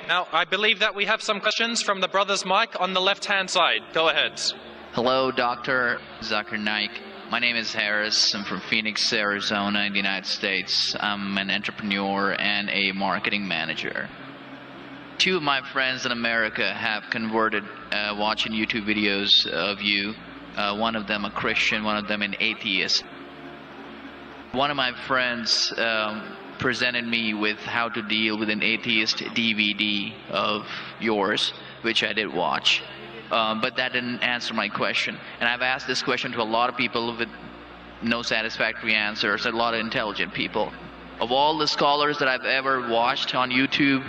Now, I believe that we have some questions from the brother's mic on the left-hand side. Go ahead. Hello, Dr. Zakir Naik. My name is Harris. I'm from Phoenix, Arizona, in the United States. I'm an entrepreneur and a marketing manager. Two of my friends in America have converted watching YouTube videos of you. One of them a Christian, one of them an atheist. One of my friends presented me with how to deal with an atheist DVD of yours, which I did watch. But that didn't answer my question. And I've asked this question to a lot of people with no satisfactory answers, a lot of intelligent people. Of all the scholars that I've ever watched on YouTube,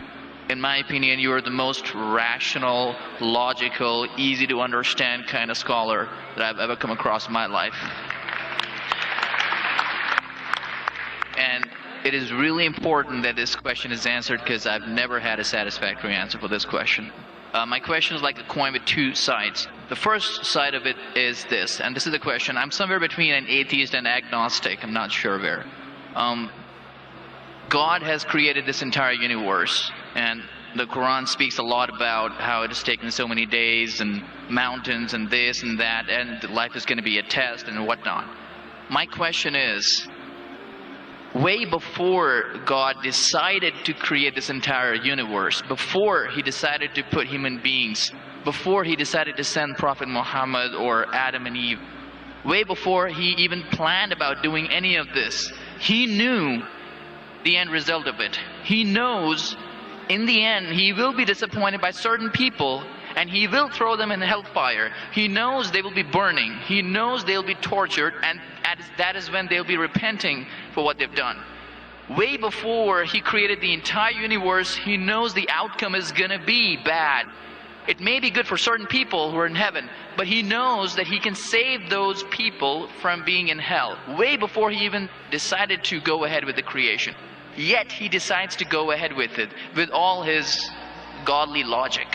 in my opinion, you are the most rational, logical, easy to understand kind of scholar that I've ever come across in my life. And it is really important that this question is answered because I've never had a satisfactory answer for this question. My question is like a coin with two sides. The first side of it is this, and this is the question. I'm somewhere between an atheist and agnostic. I'm not sure where. God has created this entire universe, and the Quran speaks a lot about how it has taken so many days and mountains and this and that, and life is going to be a test and whatnot. My question is, way before God decided to create this entire universe, before he decided to put human beings, before he decided to send Prophet Muhammad or Adam and Eve, way before he even planned about doing any of this, he knew the end result of it. He knows in the end he will be disappointed by certain people and he will throw them in hellfire. He knows they will be burning. He knows they'll be tortured, and that is when they'll be repenting for what they've done. Way before he created the entire universe, he knows the outcome is going to be bad. It may be good for certain people who are in heaven, but he knows that he can save those people from being in hell. Way before he even decided to go ahead with the creation. Yet he decides to go ahead with it, with all his godly logic.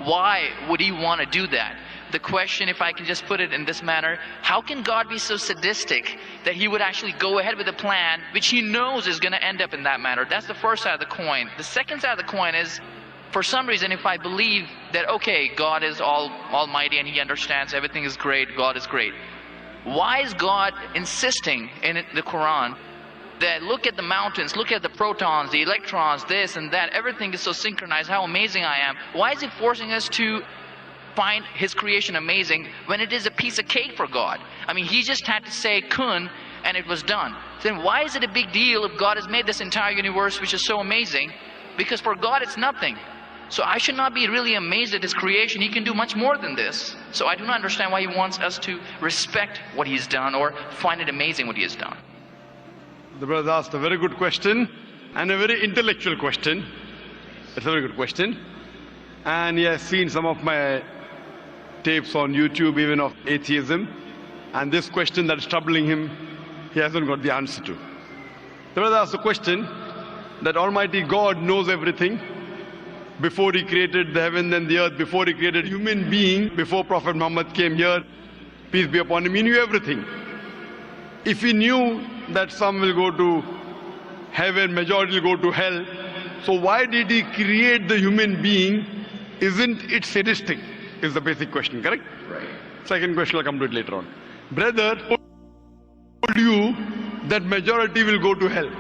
Why would he want to do that? The question, if I can just put it in this manner, how can God be so sadistic that he would actually go ahead with a plan which he knows is going to end up in that manner? That's the first side of the coin. The second side of the coin is, for some reason, if I believe that, okay, God is almighty and he understands everything is great, God is great. Why is God insisting in the Quran that look at the mountains, look at the protons, the electrons, this and that, everything is so synchronized, how amazing I am. Why is he forcing us to find his creation amazing when it is a piece of cake for God? I mean, he just had to say kun and it was done. Then why is it a big deal if God has made this entire universe which is so amazing? Because for God it's nothing. So I should not be really amazed at his creation. He can do much more than this. So I do not understand why he wants us to respect what he's done or find it amazing what he has done. The brother asked a very good question and a very intellectual question. It's a very good question. And he has seen some of my tapes on YouTube, even of atheism. And this question that is troubling him, he hasn't got the answer to. The brother asked a question that Almighty God knows everything. Before he created the heaven and the earth, before he created human being, before Prophet Muhammad came here, peace be upon him, he knew everything. If he knew that some will go to heaven, majority will go to hell, so why did he create the human being? Isn't it sadistic? Is the basic question, correct? Right. Second question, I'll come to it later on. Brother told you that majority will go to hell.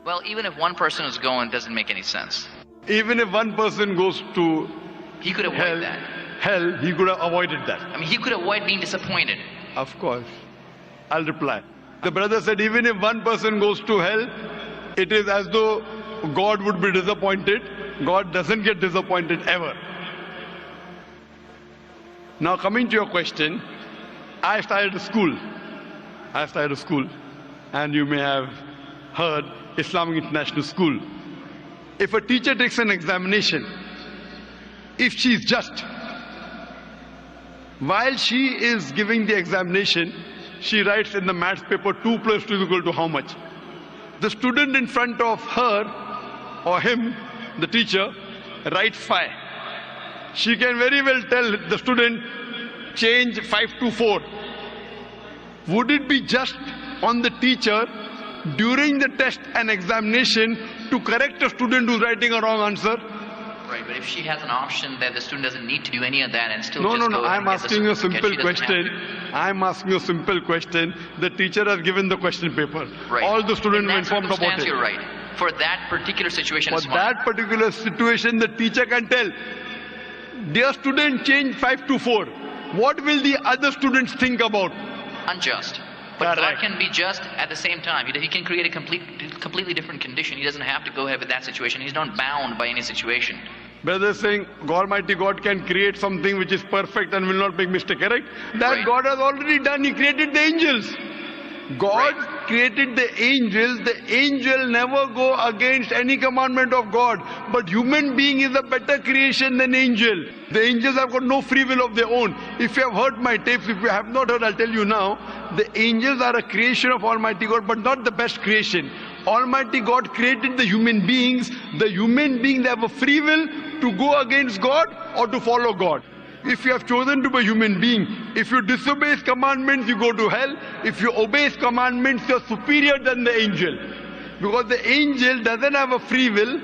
Well, even if one person is going, it doesn't make any sense. Even if one person goes to he could avoid that. Hell, he could have avoided that. I mean, he could avoid being disappointed. Of course. I'll reply. The brother said, even if one person goes to hell, it is as though God would be disappointed. God doesn't get disappointed ever. Now coming to your question, I started a school. And you may have heard Islamic International School. If a teacher takes an examination, if she is just, while she is giving the examination, she writes in the maths paper 2 plus 2 is equal to how much? The student in front of her or him, the teacher, writes 5. She can very well tell the student, change 5 to 4. Would it be just on the teacher during the test and examination to correct a student who's writing a wrong answer? Right, but if she has an option that the student doesn't need to do any of that and still No, just no, go no. ahead I'm and get the asking you a certificate, simple she doesn't have question. to. I'm asking you a simple question. The teacher has given the question paper. Right. All the students In were that informed about circumstance, it. you're right. For that particular situation, For it's fine. that particular situation, the teacher can tell, dear student, change 5 to 4. What will the other students think about? Unjust. But God Correct. can be just at the same time. He can create a completely different condition. He doesn't have to go ahead with that situation. He's not bound by any situation. Brother is saying Almighty God can create something which is perfect and will not make mistake, correct? That Right. God has already done. He created the angels. God Right. created the angels. The angel never go against any commandment of God. But human being is a better creation than angel. The angels have got no free will of their own. If you have heard my tapes, if you have not heard, I'll tell you now. The angels are a creation of Almighty God, but not the best creation. Almighty God created the human beings. The human beings have a free will to go against God or to follow God. If you have chosen to be a human being, if you disobey His commandments, you go to hell. If you obey His commandments, you're superior than the angel. Because the angel doesn't have a free will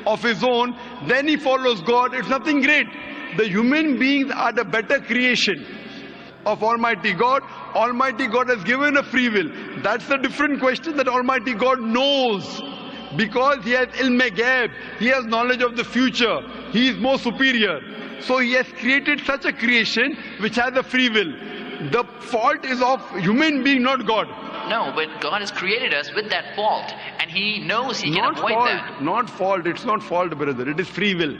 of his own, then he follows God. It's nothing great. The human beings are the better creation of Almighty God. Almighty God has given a free will. That's a different question that Almighty God knows. Because He has ilm ghaib, He has knowledge of the future. He is more superior. So He has created such a creation which has a free will. The fault is of human being, not God. No, but God has created us with that fault. And He knows He can Not avoid fault, that. not fault. It's not fault, brother. It is free will.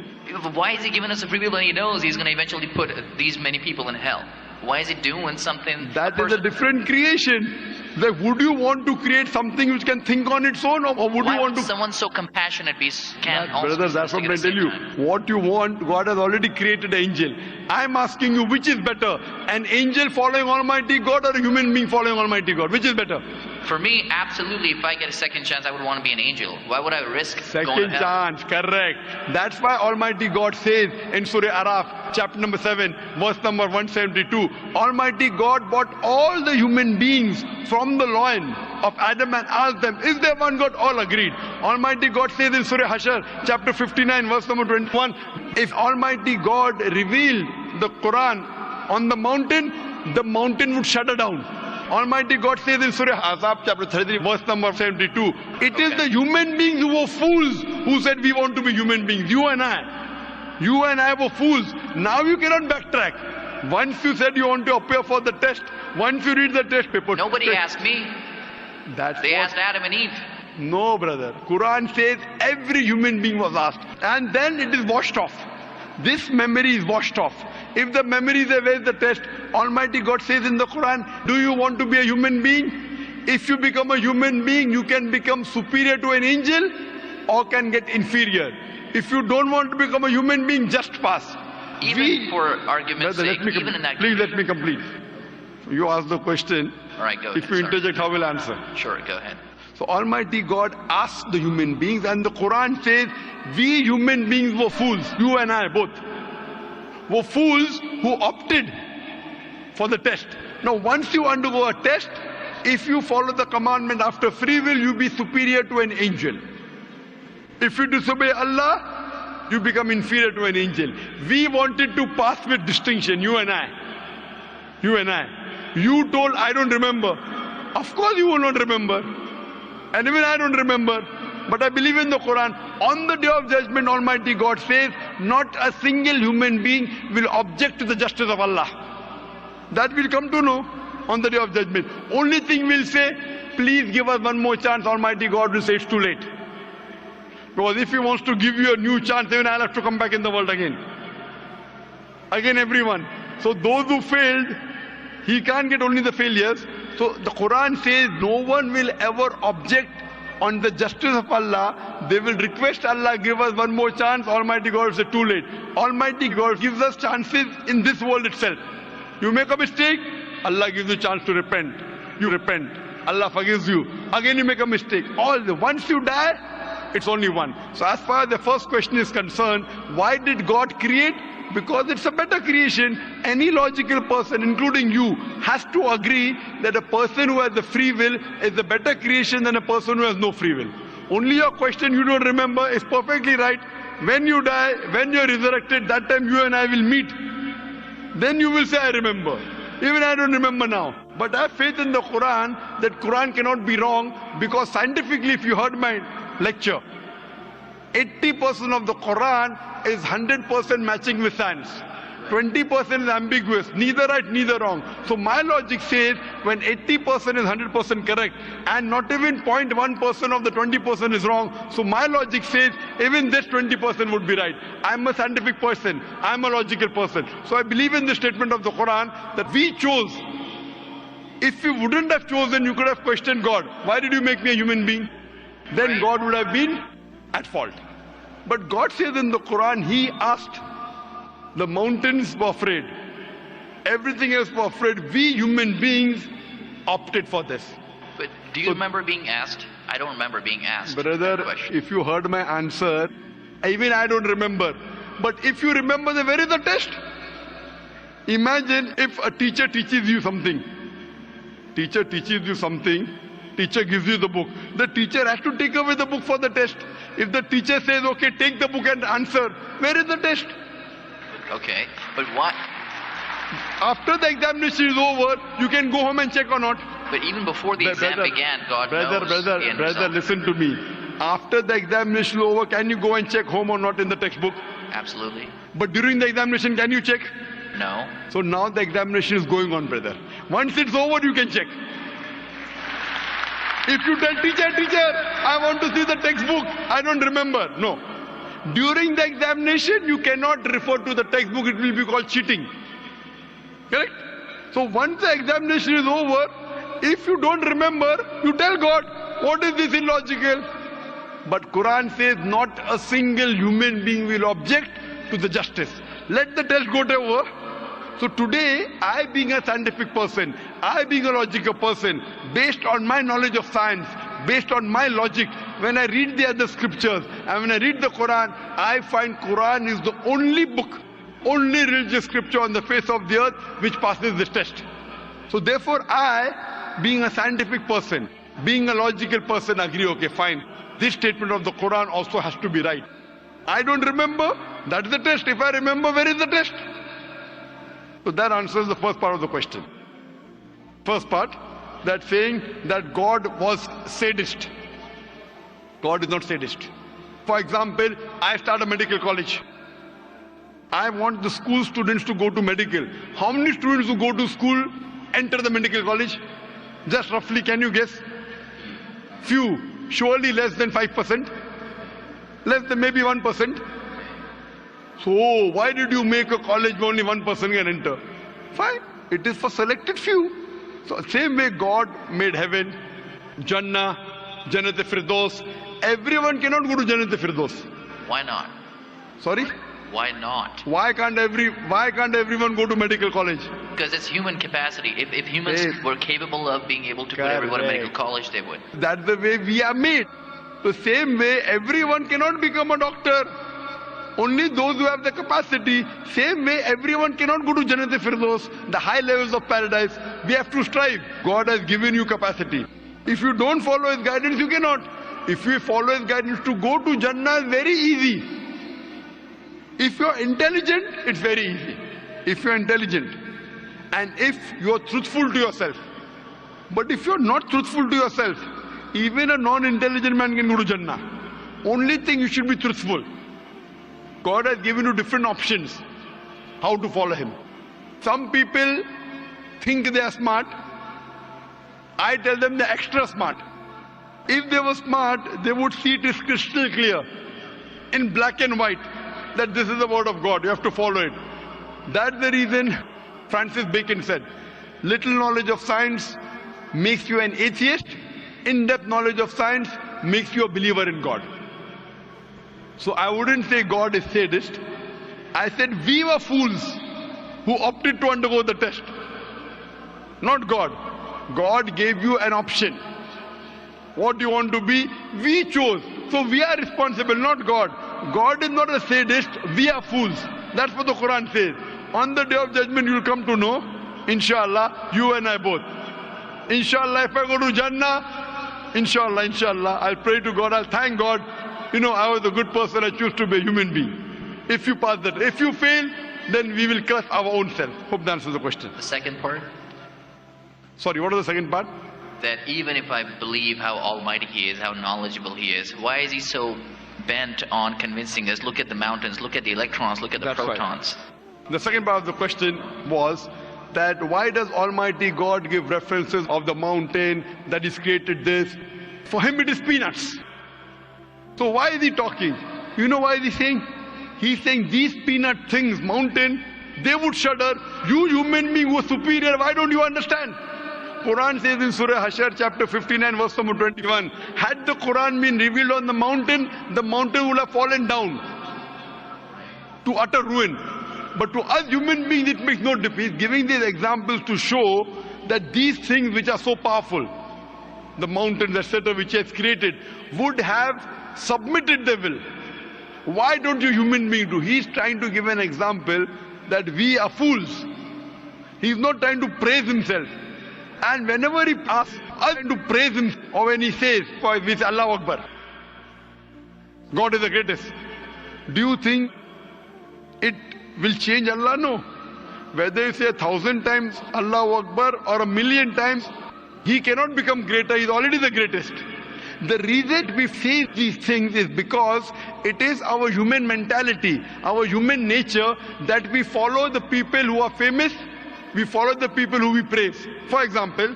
Why is He giving us a free will when He knows He's going to eventually put these many people in hell? Why is He doing something? That is a different creation. Like, would you want to create something which can think on its own, or would Why you want would to? someone so compassionate can also Brother, be that's what sadistic I at the tell you. same time? What you want, God has already created an angel. I'm asking you, which is better? An angel following Almighty God or a human being following Almighty God? Which is better? For me, absolutely, if I get a second chance, I would want to be an angel. Why would I risk going to Second hell? chance, correct. That's why Almighty God says in Surah Araf, chapter number 7, verse number 172, Almighty God brought all the human beings from the loin of Adam and asked them, is there one God? All agreed. Almighty God says in Surah Hashar, chapter 59, verse number 21, if Almighty God revealed the Quran on the mountain would shudder down. Almighty God says in Surah Ahzab chapter 33 verse number 72, it is the human beings who were fools who said we want to be human beings. You and I were fools. Now you cannot backtrack. Once you said you want to appear for the test, once you read the test paper. Nobody asked me. That's They what- asked Adam and Eve. No, brother. Quran says every human being was asked. And then it is washed off. This memory is washed off. If the memory is away, the test. Almighty God says in the Quran, do you want to be a human being? If you become a human being, you can become superior to an angel or can get inferior. If you don't want to become a human being, just pass. Even for argument's Brother, sake, let me even in that please let condition. me complete. You ask the question. All right, go ahead. If you sorry. interject, how will I answer? Sure, go ahead. So Almighty God asked the human beings, and the Quran says, we human beings were fools, you and I both, were fools who opted for the test. Now once you undergo a test, if you follow the commandment after free will, you be superior to an angel. If you disobey Allah, you become inferior to an angel. We wanted to pass with distinction, you and I. You and I. You told, I don't remember. Of course you will not remember. And even I don't remember, but I believe in the Quran. On the day of judgment, Almighty God says, not a single human being will object to the justice of Allah. That will come to know on the day of judgment. Only thing we'll say, please give us one more chance. Almighty God will say it's too late. Because if He wants to give you a new chance, even I'll have to come back in the world again. Again, everyone. So those who failed, He can't get only the failures. So the Quran says no one will ever object on the justice of Allah. They will request Allah, give us one more chance. Almighty God will say too late. Almighty God gives us chances in this world itself. You make a mistake, Allah gives you a chance to repent. You repent, Allah forgives you. Again you make a mistake. Once you die, it's only one. So as far as the first question is concerned, why did God create? Because it's a better creation. Any logical person, including you, has to agree that a person who has the free will is a better creation than a person who has no free will. Only your question you don't remember is perfectly right. when you die, when you're resurrected, that time you and I will meet. Then you will say, I remember. Even I don't remember now. But I have faith in the Quran that Quran cannot be wrong, because scientifically, if you heard my lecture, 80% of the Quran is 100% matching with science. 20% is ambiguous, neither right, neither wrong. So my logic says when 80% is 100% correct and not even 0.1% of the 20% is wrong, so my logic says even this 20% would be right. I'm a scientific person, I'm a logical person. So I believe in the statement of the Quran that we chose. If you wouldn't have chosen, you could have questioned God. Why did you make me a human being? Then God would have been at fault. But God says in the Quran, He asked. The mountains were afraid. Everything else were afraid. We human beings opted for this. But do you remember being asked? I don't remember being asked. Brother, that question. if you heard my answer, even I don't remember. But if you remember, then where is the test? Imagine if a teacher teaches you something. Teacher teaches you something. Teacher gives you the book. The teacher has to take away the book for the test. If the teacher says, okay, take the book and answer, where is the test? Okay, but what? After the examination is over, you can go home and check or not. But even before the exam began, God knows the end Brother, result. listen to me. After the examination is over, can you go and check home or not in the textbook? Absolutely. But during the examination, can you check? No. So now the examination is going on, brother. Once it's over, you can check. If you tell teacher, I want to see the textbook, I don't remember. No. During the examination, you cannot refer to the textbook, it will be called cheating. Correct? So once the examination is over, if you don't remember, you tell God, what is this illogical? But Quran says not a single human being will object to the justice. Let the test go over. So today, I being a scientific person, I being a logical person, based on my knowledge of science, based on my logic, when I read the other scriptures and when I read the Quran, I find Quran is the only book, only religious scripture on the face of the earth which passes this test. So therefore I, being a scientific person, being a logical person, agree, okay, fine. This statement of the Quran also has to be right. I don't remember, that's the test. If I remember, where is the test? So that answers the first part of the question. First part, that saying that God was sadist. God is not sadist. For example, I start a medical college. I want the school students to go to medical. How many students who go to school enter the medical college? Just roughly, can you guess? Few, surely less than 5%. Less than maybe 1%. So why did you make a college where only 1% can enter? Fine, it is for selected few. So same way God made heaven, Jannah, Jannat-e-Firdaus. Everyone cannot go to Jannat-e-Firdaus. Why not? Sorry? Why not? Why can't everyone go to medical college? Because it's human capacity. If humans were capable of being able to put everyone in medical college, they would. That's the way we are made. The same way everyone cannot become a doctor. Only those who have the capacity. Same way everyone cannot go to Jannat-e-Firdaus, the high levels of paradise. We have to strive. God has given you capacity. If you don't follow His guidance, you cannot. If you follow His guidance, to go to Jannah is very easy. If you are intelligent, it's very easy. If you are intelligent and if you are truthful to yourself. But if you are not truthful to yourself, even a non-intelligent man can go to Jannah. Only thing, you should be truthful. God has given you different options how to follow Him. Some people think they are smart. I tell them they're extra smart. If they were smart, they would see it is crystal clear, in black and white, that this is the word of God. You have to follow it. That's the reason Francis Bacon said, little knowledge of science makes you an atheist. In-depth knowledge of science makes you a believer in God. So I wouldn't say God is sadist. I said we were fools who opted to undergo the test. Not God. God gave you an option. What do you want to be? We chose. So we are responsible, not God. God is not a sadist. We are fools. That's what the Quran says. On the day of judgment, you will come to know, inshallah, you and I both. Inshallah, if I go to Jannah, inshallah, I'll pray to God, I'll thank God I was a good person, I choose to be a human being. If you pass that, if you fail, then we will curse our own self. Hope that answers the question. The second part, Sorry, what was the second part? that even if I believe how almighty he is, how knowledgeable he is, why is he so bent on convincing us, look at the mountains, look at the electrons, look at the That's right. protons? The second part of the question was that why does Almighty God give references of the mountain that He's created this? For Him it is peanuts. So why is He talking? You know why is He saying? He's saying these peanut things, mountain, they would shudder. You human being who are superior, why don't you understand? Quran says in Surah Hashar chapter 59 verse number 21, had the Quran been revealed on the mountain would have fallen down to utter ruin. But to us human beings it makes no difference. He's giving these examples to show that these things which are so powerful, the mountains etc. which He has created, would have submitted their will. Why don't you human beings do? He's trying to give an example that we are fools. He's not trying to praise Himself. And whenever He asks us to praise Him, or when He says, we say Allahu Akbar, God is the greatest. Do you think it will change Allah? No. Whether you say 1,000 times Allahu Akbar or 1,000,000 times, He cannot become greater. He's already the greatest. The reason we say these things is because it is our human mentality, our human nature, that we follow the people who are famous, we follow the people who we praise. For example,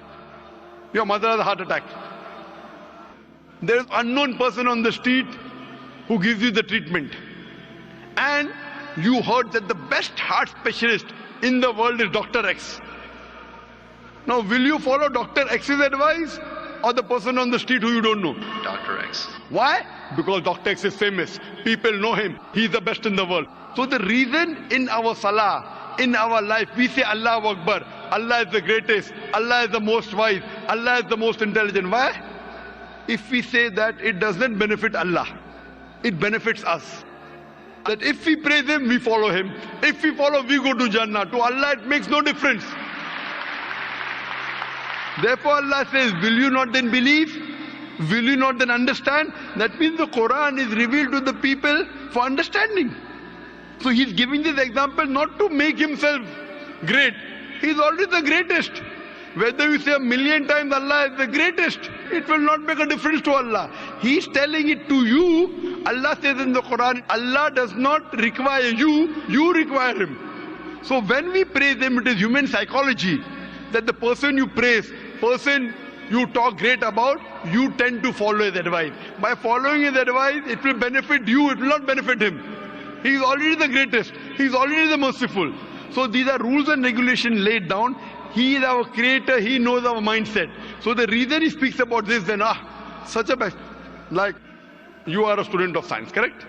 your mother has a heart attack. There is an unknown person on the street who gives you the treatment. And you heard that the best heart specialist in the world is Dr. X. Now, will you follow Dr. X's advice or the person on the street who you don't know? Dr. X. Why? Because Dr. X is famous. People know him. He's the best in the world. So the reason in our salah, in our life, we say Allahu Akbar, Allah is the greatest, Allah is the most wise, Allah is the most intelligent. Why? If we say that, it doesn't benefit Allah. It benefits us. That if we praise Him, we follow Him. If we follow, we go to Jannah. To Allah, it makes no difference. Therefore Allah says, will you not then believe? Will you not then understand? That means the Quran is revealed to the people for understanding. So He's giving this example not to make Himself great. He's already the greatest. Whether you say 1,000,000 times Allah is the greatest, it will not make a difference to Allah. He's telling it to you. Allah says in the Quran, Allah does not require you, you require Him. So when we praise Him, it is human psychology that the person you praise, person you talk great about, you tend to follow his advice. By following his advice, it will benefit you, it will not benefit him. He is already the greatest. He is already the merciful. So these are rules and regulations laid down. He is our creator. He knows our mindset. So the reason He speaks about this, then, such a best, like you are a student of science, correct?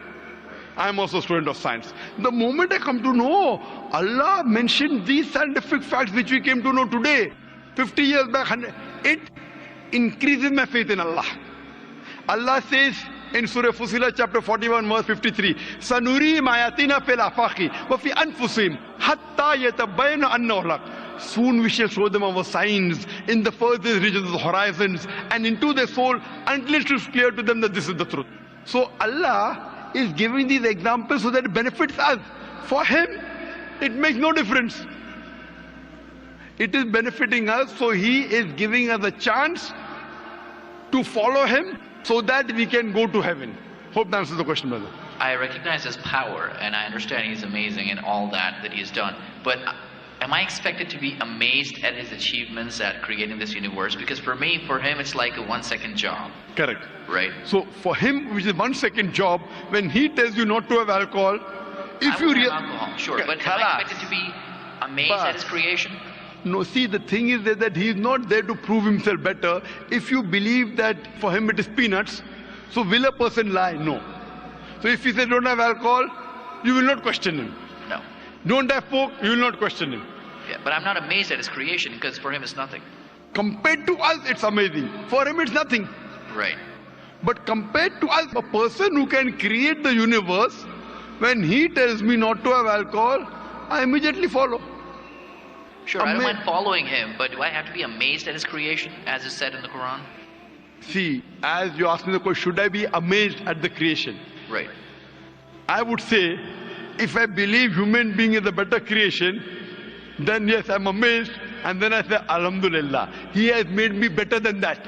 I am also a student of science. The moment I come to know, Allah mentioned these scientific facts which we came to know today, 50 years back, it increases my faith in Allah. Allah says in Surah Fusilat chapter 41 verse 53, Sanuri mayatina fil afaqi wa fi anfusihim hatta yatabayyana annahu al-haq. Soon we shall show them our signs in the furthest regions of the horizons and into their soul until it is clear to them that this is the truth. So Allah is giving these examples so that it benefits us. For Him, it makes no difference. It is benefiting us, so He is giving us a chance to follow Him so that we can go to heaven. Hope that answers the question, brother. I recognize His power and I understand He's amazing and all that He has done. But am I expected to be amazed at His achievements at creating this universe? Because for Him, it's like a 1-second job. Correct. Right? So for Him, which is 1-second job, when He tells you not to have alcohol, if you have alcohol, sure, but am I expected to be amazed at His creation? No, see, the thing is that He is not there to prove Himself better. If you believe that for Him it is peanuts, so will a person lie? No. So if He says don't have alcohol, you will not question Him. No. Don't have pork, you will not question Him. Yeah, but I'm not amazed at His creation because for Him it's nothing. Compared to us, it's amazing. For Him, it's nothing. Right. But compared to us, a person who can create the universe, when He tells me not to have alcohol, I immediately follow. Sure, I don't mind following Him, but do I have to be amazed at His creation, as is said in the Quran? See, as you asked me the question, should I be amazed at the creation? Right. I would say, if I believe human being is a better creation, then yes, I'm amazed, and then I say, Alhamdulillah, he has made me better than that.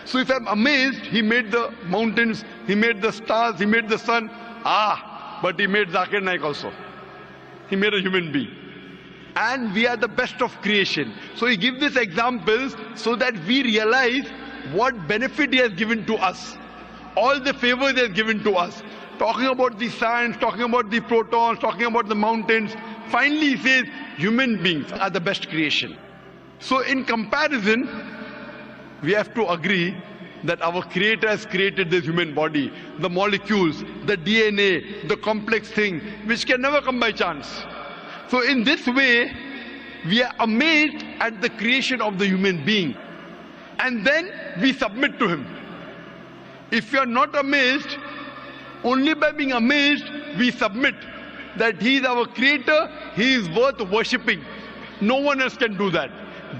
So if I'm amazed, he made the mountains, he made the stars, he made the sun, but he made Zakir Naik also. He made a human being. And we are the best of creation. So he gives these examples so that we realize what benefit he has given to us. All the favors he has given to us. Talking about the science, talking about the protons, talking about the mountains. Finally he says, human beings are the best creation. So in comparison, we have to agree that our Creator has created this human body, the molecules, the DNA, the complex thing, which can never come by chance. So in this way, we are amazed at the creation of the human being. And then we submit to him. If you are not amazed, only by being amazed, we submit that he is our Creator, he is worth worshipping. No one else can do that.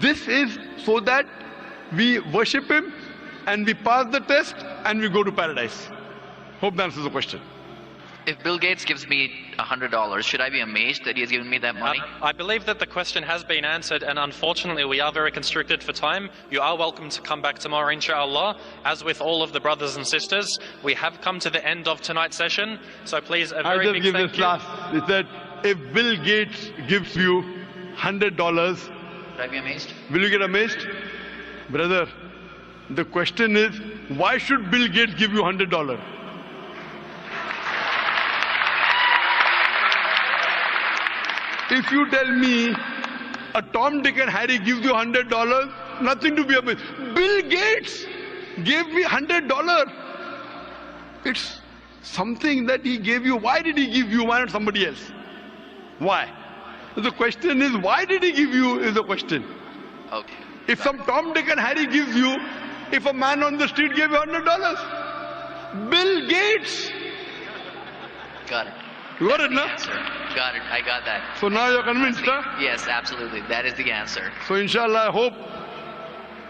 This is so that we worship him and we pass the test and we go to paradise. Hope that answers the question. If Bill Gates gives me $100, should I be amazed that he has given me that money? I believe that the question has been answered, and unfortunately we are very constricted for time. You are welcome to come back tomorrow, inshallah. As with all of the brothers and sisters, we have come to the end of tonight's session, so please a very big thank you. He said, if Bill Gates gives you $100, Should I be amazed? will you get amazed? Brother, the question is, why should Bill Gates give you $100? If you tell me a Tom, Dick and Harry gives you $100, nothing to be amazed. Bill Gates gave me $100. It's something that he gave you. Why did he give you? Why not somebody else? Why? The question is, why did he give you is the question. Okay. If some Tom, Dick and Harry gives you, if a man on the street gave you $100, Bill Gates. Got it. You got it, no? Answer. Got it. I got that. So now you're convinced, huh? Yes, absolutely. That is the answer. So inshallah, I hope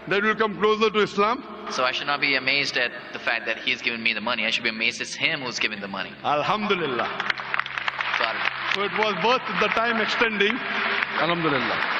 that we'll come closer to Islam. So I should not be amazed at the fact that he's given me the money. I should be amazed it's him who's giving the money. Alhamdulillah. Got it. So it was worth the time extending. Alhamdulillah.